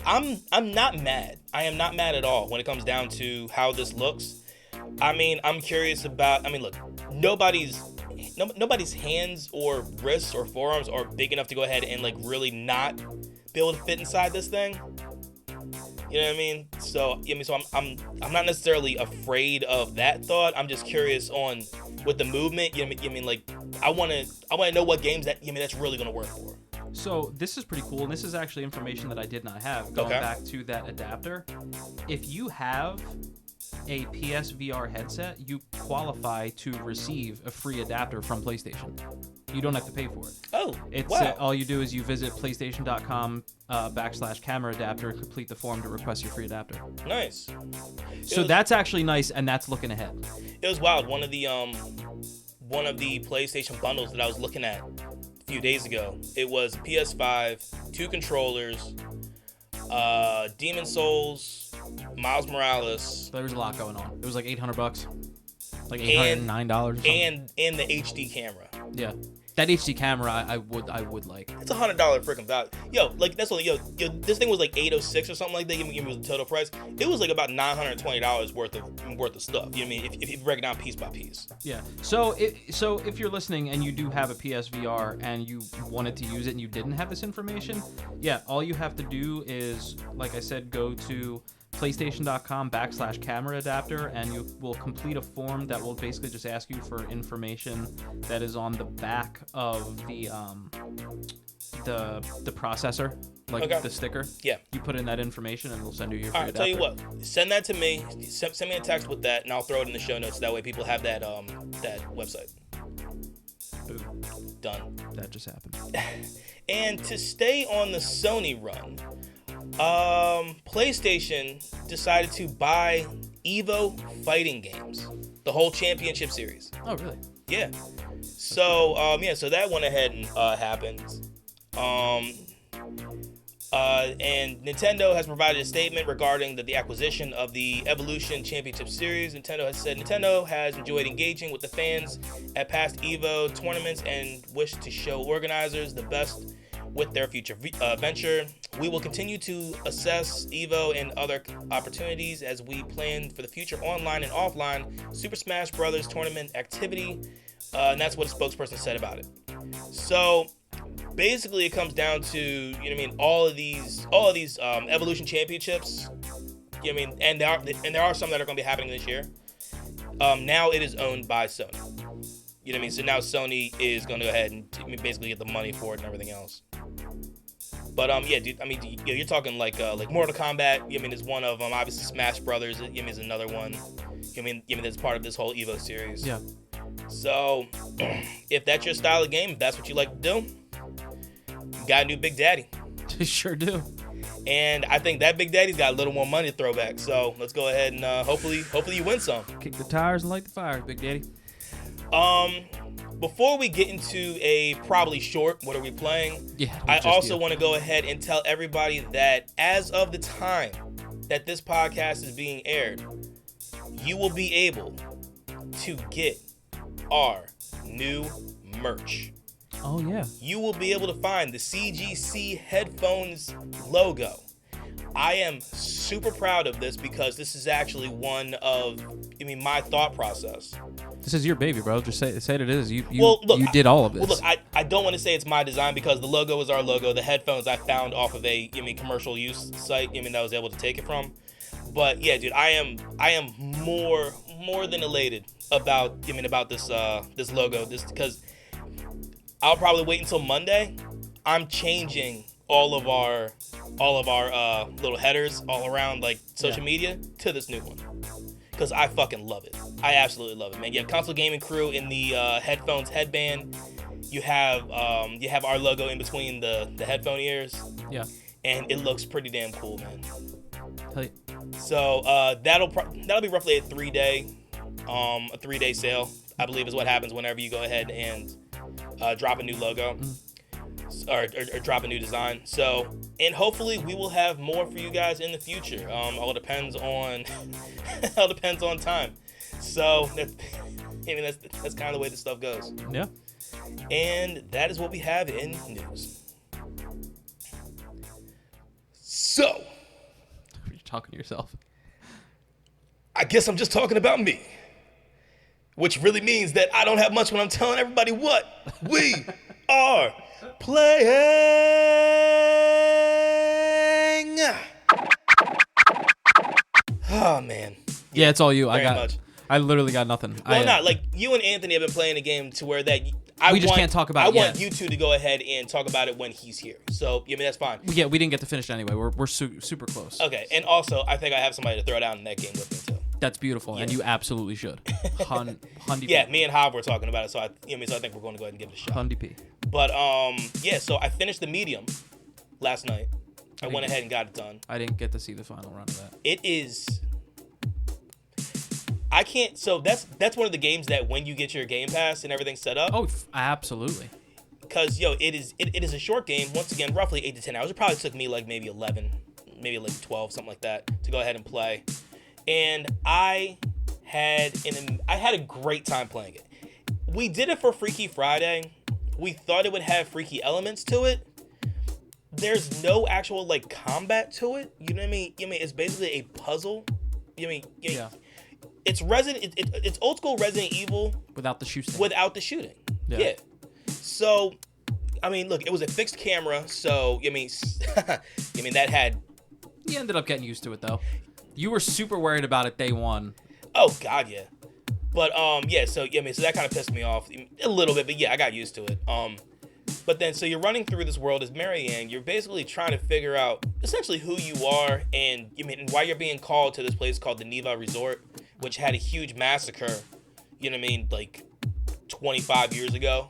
I'm not mad. I am not mad at all when it comes down to how this looks. I'm curious about. Look, nobody's hands or wrists or forearms are big enough to go ahead and really not be able to fit inside this thing. You know what I mean? So I'm not necessarily afraid of that thought. I'm just curious on with the movement. I want to know what games that's really gonna work for. So this is pretty cool, and this is actually information that I did not have. Going back to that adapter, if you have a PSVR headset, you qualify to receive a free adapter from PlayStation. You don't have to pay for it. Oh, wow. All you do is you visit PlayStation.com /camera adapter, complete the form to request your free adapter. Nice. So that's actually nice, and that's looking ahead. It was wild. One of the PlayStation bundles that I was looking at a few days ago, it was PS5, 2 controllers, Demon Souls, Miles Morales. There was a lot going on. It was like $800, like $809 or something. And the HD camera. Yeah, that HD camera I would like. It's $100 freaking value. That's only this thing was like $806 or something like that. Give me the total price. It was about $920 worth of stuff. You know what I mean? If you break it down piece by piece. Yeah. So if you're listening and you do have a PSVR and you wanted to use it and you didn't have this information, yeah, all you have to do is, like I said, go to PlayStation.com /camera adapter, and you will complete a form that will basically just ask you for information that is on the back of the processor, the sticker. Yeah. You put in that information, and it'll send you your free adapter. Tell you what, send that to me. Send me a text with that, and I'll throw it in the show notes. That way, people have that website. Boom. Done. That just happened. And to stay on the Sony run, PlayStation decided to buy Evo fighting games, the whole championship series. Oh, really? Yeah. So, so that went ahead and happened. And Nintendo has provided a statement regarding the acquisition of the Evolution Championship Series. Nintendo has said Nintendo has enjoyed engaging with the fans at past EVO tournaments and wish to show organizers the best with their future venture. We will continue to assess EVO and other opportunities as we plan for the future online and offline Super Smash Bros. Tournament activity. And that's what a spokesperson said about it. So basically, it comes down to, you know what I mean, all of these Evolution Championships. You know what I mean, and there are some that are going to be happening this year. Now it is owned by Sony. You know what I mean? So now Sony is going to go ahead and basically get the money for it and everything else. But yeah, dude. I mean, you're talking like Mortal Kombat. You know what I mean, is one of them. Obviously, Smash Brothers. You know what I mean, is another one. You know what I mean, that's part of this whole EVO series. Yeah. So, if that's your style of game, if that's what you like to do, you got a new Big Daddy. Sure do. And I think that Big Daddy's got a little more money to throw back. So let's go ahead and hopefully you win some. Kick the tires and light the fire, Big Daddy. Before we get into a probably short, what are we playing? Yeah. I also want to go ahead and tell everybody that as of the time that this podcast is being aired, you will be able to get our new merch. Oh, yeah. You will be able to find the CGC headphones logo. I am super proud of this because this is actually one of, my thought process. This is your baby, bro. Just say it is. You did all of this. Well, look, I don't want to say it's my design because the logo is our logo. The headphones I found off of a, commercial use site, that I was able to take it from. But yeah, dude, I am more than elated about, about this this logo. This because I'll probably wait until Monday. I'm changing all of our little headers all around like social media to this new one because I fucking love it. I absolutely love it, man. You have Console Gaming Crew in the headphones headband. You have our logo in between the headphone ears. Yeah. And it looks pretty damn cool, man. Hell yeah. So that'll be roughly a 3-day sale, I believe, is what happens whenever you go ahead and drop a new logo or drop a new design. So, and hopefully we will have more for you guys in the future. All depends on time. So that's kind of the way this stuff goes. Yeah. And that is what we have in news. So, you're talking to yourself. I guess I'm just talking about me. Which really means that I don't have much when I'm telling everybody what we are playing. Oh, man. Yeah, it's all you. Much. I literally got nothing. Well, not like you and Anthony have been playing a game to where that we can't talk about it. I want you two to go ahead and talk about it when he's here. So, that's fine. Yeah, we didn't get to finish it anyway. We're super close. Okay, and also, I think I have somebody to throw down in that game with me, too. That's beautiful, and you absolutely should. Yeah, me and Hob were talking about it, so I think we're going to go ahead and give it a shot. 100p. But yeah, so I finished the medium last night. I went ahead and got it done. I didn't get to see the final run of that. It is. I can't. So that's one of the games that when you get your Game Pass and everything set up. Oh, absolutely. Because it is a short game. Once again, roughly 8 to 10 hours. It probably took me like maybe 11, maybe like 12, something like that, to go ahead and play. And I had a great time playing it. We did it for Freaky Friday. We thought it would have freaky elements to it. There's no actual like combat to it. You know what I mean? It's basically a puzzle. Yeah. It's it's old school Resident Evil without the shooting. Yeah. So, look, it was a fixed camera, so that had. You ended up getting used to it though. You were super worried about it day one. Oh God, yeah. But yeah. So so that kind of pissed me off a little bit, but yeah, I got used to it. But then so you're running through this world as Marianne. You're basically trying to figure out essentially who you are and and why you're being called to this place called the Neva Resort, which had a huge massacre. Like 25 years ago.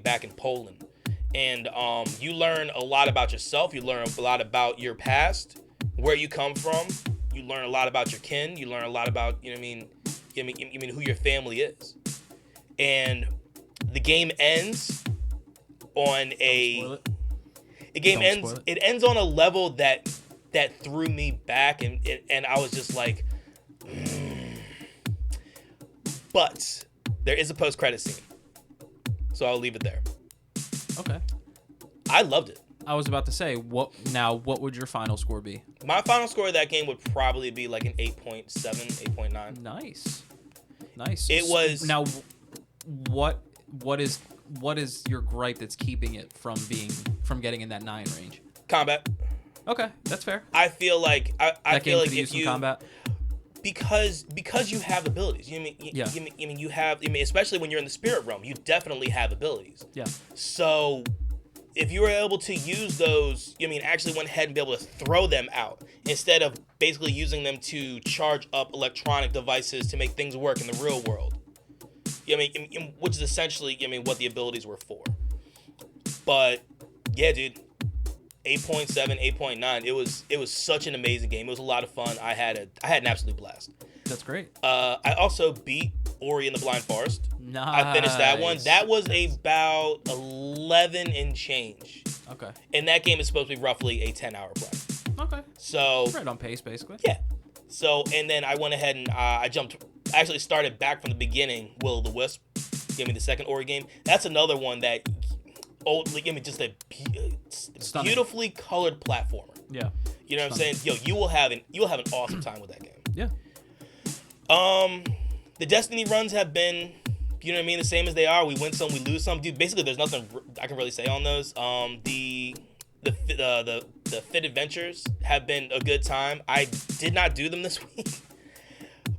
Back in Poland. And you learn a lot about yourself. You learn a lot about your past, where you come from. You learn a lot about your kin. You learn a lot about who your family is. And the game ends on The game Don't spoil ends. it. It ends on a level that threw me back, and I was just like, but there is a post-credit scene, so I'll leave it there. Okay. I loved it. I was about to say, what would your final score be? My final score of that game would probably be like an 8.7, 8.9. Nice. It was now. What is your gripe that's keeping it from getting in that 9 range? combat. Okay, that's fair. I feel like I feel like use if you combat. because you have abilities. You have especially when you're in the spirit realm, you definitely have abilities. Yeah. So if you were able to use those, actually went ahead and be able to throw them out instead of basically using them to charge up electronic devices to make things work in the real world. Which is essentially, what the abilities were for. But yeah, dude, 8.7, 8.9. It was such an amazing game. It was a lot of fun. I had an absolute blast. That's great. I also beat Ori and the Blind Forest. Nice. I finished that one. That was about 11 and change. Okay. And that game is supposed to be roughly a 10-hour play. Okay. So right on pace, basically. yeah. So and then I went ahead and I actually started back from the beginning. Will o' the Wisp, the second Ori game. That's another one that just a beautifully colored platformer. Yeah. You know what I'm saying? Yo, you'll have an awesome time with that game. Yeah. The Destiny runs have been, the same as they are. We win some, we lose some. Dude, basically, there's nothing I can really say on those. The Fit Adventures have been a good time. I did not do them this week.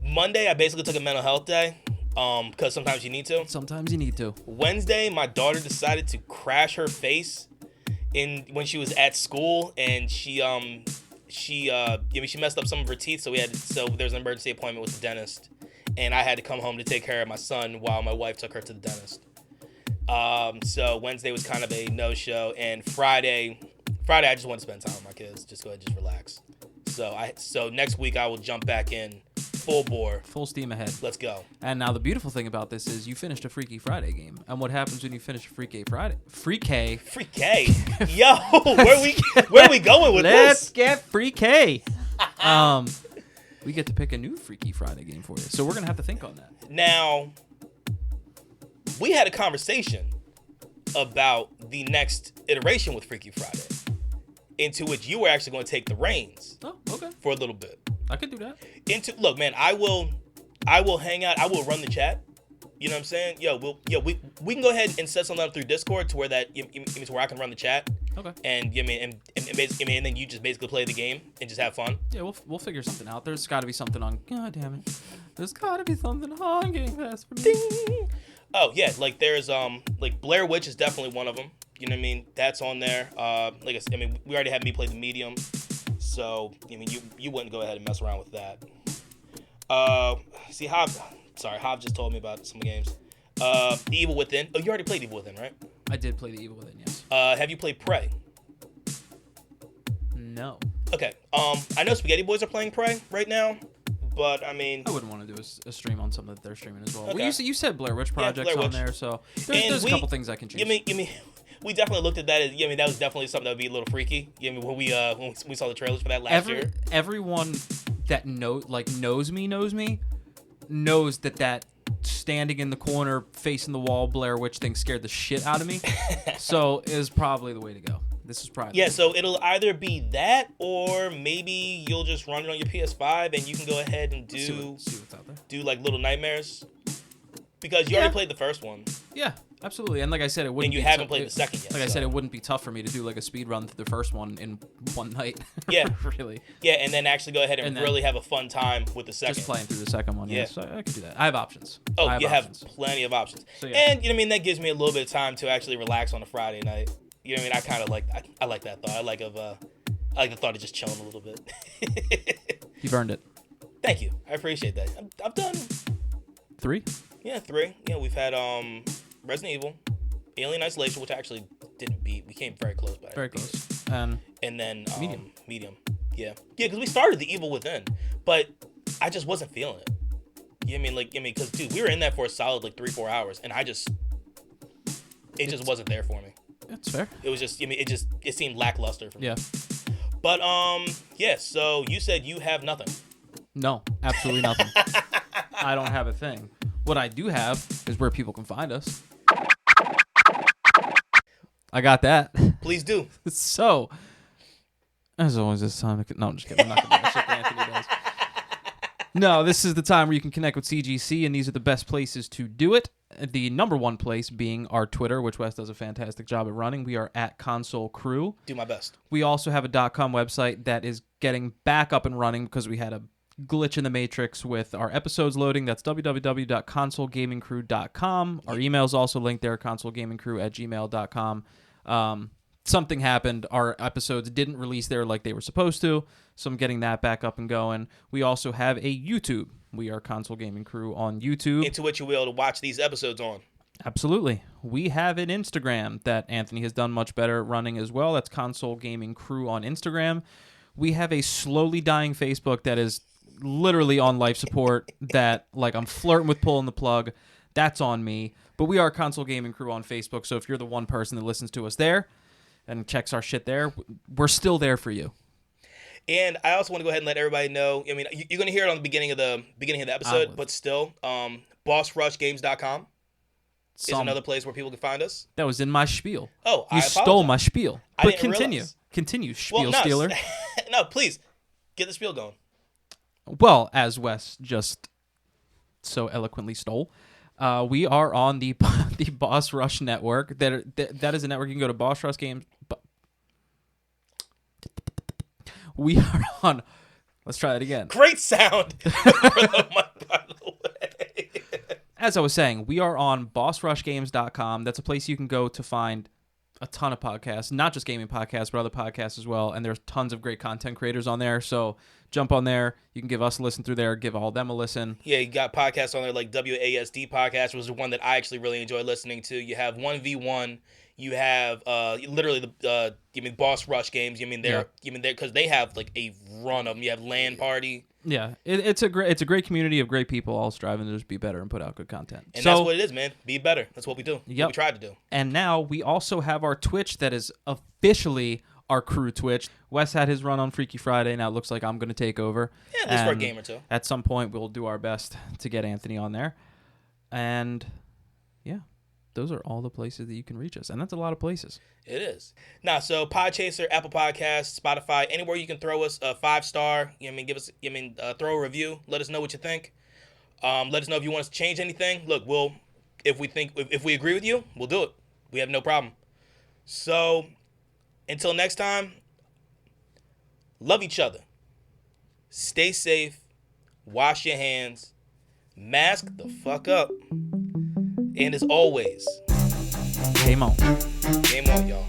Monday, I basically took a mental health day, because sometimes you need to. Sometimes you need to. Wednesday, my daughter decided to crash her face when she was at school, and she messed up some of her teeth, so there's an emergency appointment with the dentist, and I had to come home to take care of my son while my wife took her to the dentist. So Wednesday was kind of a no-show, and Friday I just want to spend time with my kids, just go ahead, just relax. So next week I will jump back in full bore. Full steam ahead. Let's go. And now the beautiful thing about this is you finished a Freaky Friday game. And what happens when you finish a Freaky Friday? Freaky. Yo, where are we going with this? Let's get freaky. We get to pick a new Freaky Friday game for you. So we're going to have to think on that. Now, we had a conversation about the next iteration with Freaky Friday, into which you were actually going to take the reins. Oh, okay. For a little bit. I could do that. Look, man, I will hang out. I will run the chat. You know what I'm saying? We can go ahead and set something up through Discord to where to where I can run the chat. Okay. And and then you just basically play the game and just have fun. Yeah, we'll figure something out. There's got to be something on. God damn it. There's got to be something on Game Pass for me. Ding. Oh yeah, like there's Blair Witch is definitely one of them. You know what I mean? That's on there. We already had me play the medium, so you wouldn't go ahead and mess around with that. Hav just told me about some games. The Evil Within. Oh, you already played Evil Within, right? I did play the Evil Within, yes. Have you played Prey? No. Okay. I know Spaghetti Boys are playing Prey right now, but I wouldn't want to do a stream on something that they're streaming as well. Okay. Well, you said Blair Witch Project's Blair on Witch. there, so there's a couple things I can choose. We definitely looked at that as that was definitely something that would be a little freaky. When we saw the trailers for that last year. Everyone that knows me knows that standing in the corner facing the wall Blair Witch thing scared the shit out of me. So is probably the way to go. This is probably so it'll either be that or maybe you'll just run it on your PS5 and you can go ahead and see what's out there. Do like Little Nightmares. Because you already played the first one. Yeah, absolutely. And like I said, it wouldn't. And you haven't played the second yet. Like I said, it wouldn't be tough for me to do like a speed run through the first one in one night. Yeah, really. Yeah, and then actually go ahead and really have a fun time with the second. Just playing through the second one. Yeah, so I could do that. I have options. Oh, you have plenty of options. So, yeah. And that gives me a little bit of time to actually relax on a Friday night. You know what I mean? I kind of like I like that thought. I like the thought of just chilling a little bit. You've earned it. Thank you. I appreciate that. I've done 3. Yeah, 3. Yeah, we've had Resident Evil, Alien Isolation, which I actually didn't beat. We came very close, but very close. And then medium. Yeah, because we started the Evil Within, but I just wasn't feeling it. You know what I mean? Because dude, we were in that for a solid 3-4 hours, and it just wasn't there for me. That's fair. It was just, I mean, it seemed lackluster for me. Yeah. But yeah. So you said you have nothing. No, absolutely nothing. I don't have a thing. What I do have is where people can find us. I got that. Please do. So, as always, this time no, I'm just kidding. I'm not gonna do that shit that Anthony does. No, this is the time where you can connect with CGC, and these are the best places to do it. The number one place being our Twitter, which Wes does a fantastic job at running. We are at Console Crew. Do my best. We also have a .com website that is getting back up and running because we had a glitch in the matrix with our episodes loading. That's www.consolegamingcrew.com. Our email is also linked there, consolegamingcrew@gmail.com. Something happened. Our episodes didn't release there like they were supposed to, so I'm getting that back up and going. We also have a YouTube. We are Console Gaming Crew on YouTube. Into which you'll be able to watch these episodes on. Absolutely. We have an Instagram that Anthony has done much better at running as well. That's Console Gaming Crew on Instagram. We have a slowly dying Facebook that is literally on life support that, like, I'm flirting with pulling the plug. That's on me. But we are Console Gaming Crew on Facebook, so if you're the one person that listens to us there and checks our shit there, we're still there for you. And I also want to go ahead and let everybody know, I mean, you're going to hear it on the beginning of the episode, but still, bossrushgames.com is another place where people can find us. That was in my spiel. Oh, you stole my spiel. But continue, spiel stealer. No, please, get the spiel going. Well, as Wes just so eloquently stole, we are on the Boss Rush network. That is a network. You can go to Boss Rush Games. We are on. Let's try that again. Great sound. By the way. As I was saying, we are on bossrushgames.com. That's a place you can go to find a ton of podcasts, not just gaming podcasts, but other podcasts as well. And there's tons of great content creators on there. So jump on there. You can give us a listen through there. Give all of them a listen. Yeah, you got podcasts on there like WASD podcast, which is one that I actually really enjoy listening to. You have 1v1. You have literally the Boss Rush games. Because they have like a run of them. You have LAN Party. Yeah, it's a great community of great people all striving to just be better and put out good content. And that's what it is, man. Be better. That's what we do. Yep. What we try to do. And now we also have our Twitch that is officially our crew Twitch. Wes had his run on Freaky Friday. Now it looks like I'm going to take over. Yeah, at least for a game or two. At some point, we'll do our best to get Anthony on there. And yeah, those are all the places that you can reach us. And that's a lot of places. It is. Now, so Podchaser, Apple Podcasts, Spotify, anywhere you can throw us a 5-star, give us, throw a review. Let us know what you think. Let us know if you want us to change anything. Look, if we agree with you, we'll do it. We have no problem. So, until next time, love each other. Stay safe. Wash your hands. Mask the fuck up. And as always, game on. Game on, y'all.